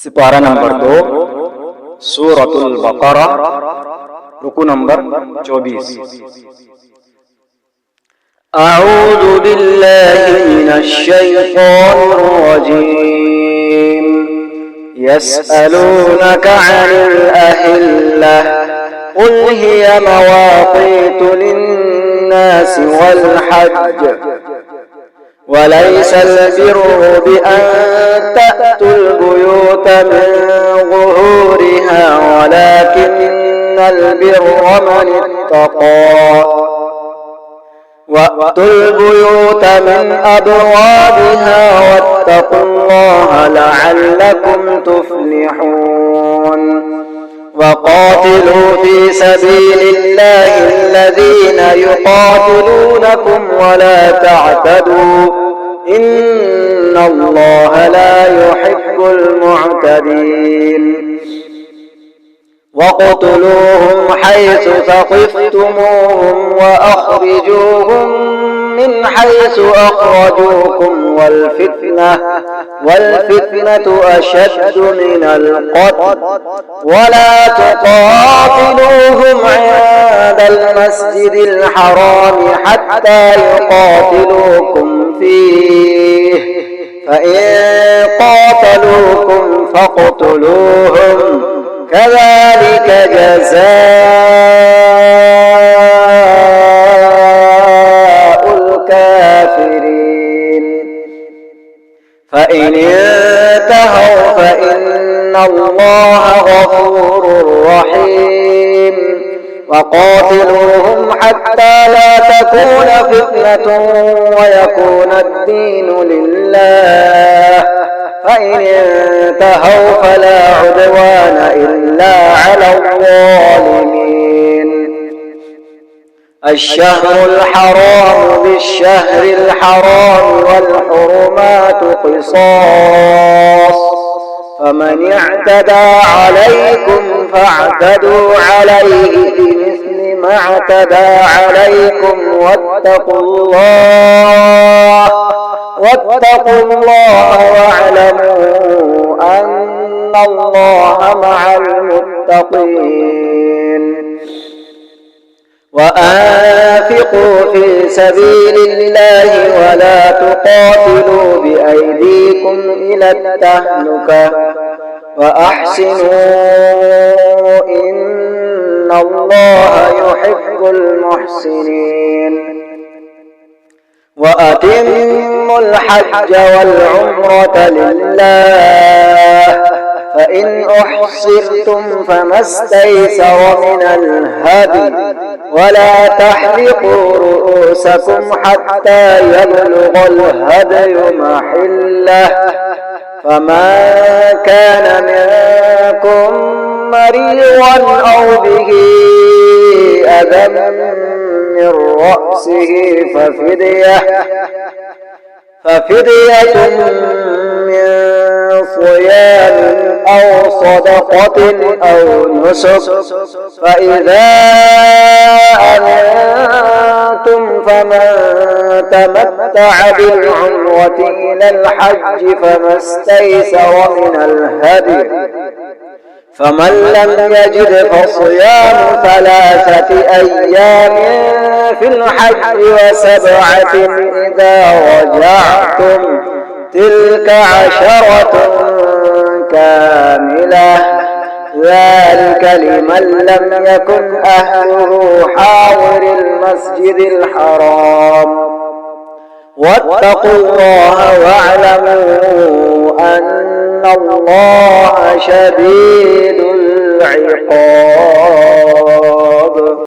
सिपारा नंबर 2 सूरतुल बकरा रुकू नंबर 24। अऊज़ु बिल्लाहि मिनश शैतानिर रजीम। यसअलूनका अनिल अहिल्लह कुल हिया मवाक़ीतु लिन्नासि वल हज्ज वलैसल बिर्रु बिअन तअतुल बुयूत मिन ज़ुहूरिहा वलाकिन्नल बिर्रा मन इत्तक़ा वअतुल बुयूत मिन अबवाबिहा वत्तक़ुल्लाहा लअल्लकुम तुफ्लिहून। वक़ातिलू फ़ी सबीलिल्लाहि الذين يقاتلونكم ولا تعتدوا إن الله لا يحب المعتدين। واقتلوهم حيث ثقفتموهم وأخرجوهم من حيث أخرجوكم والفتنة أشد من القتل ولا تقاتلوهم عند المسجد الحرام حتى يقاتلوكم فيه فإن قاتلوكم فاقتلوهم كذلك جزاء الكافرين فإن انتهوا فإن الله غفور رحيم وقاتلوهم حتى لا تكون فتنة ويكون الدين لله فإن انتهوا فلا عدوان إلا على الظالمين. الشهر الحرام بالشهر الحرام والحرمات قصاص فمن اعتدى عليكم فاعتدوا عليه بمثل ما اعتدى عليكم واتقوا الله واعلموا أن الله مع المتقين. وأنفقوا في سبيل الله ولا تقاتلوا بأيديكم إلى التهلكة وأحسنوا إن الله يحب المحسنين. وأتموا الحج والعمرة لله فإن أحصرتم فما استيسر من الهدي ولا تحلقوا رؤوسكم حتى يبلغ الهدي محله فمن كان منكم مريضا أو به أذى من رأسه ففدية من صيام أو صدقة أو نسك فإذا أمنتم فمن تمتع بالعمرة إلى الحج فما استيسر من الهدي فمن لم يجد فصيام 3 أيام في الحج و7 إذا رجعتم تلك 10 كاملة ذلك لمن لم يكن أهله حاضر المسجد الحرام واتقوا الله واعلموا أن الله شديد العقاب.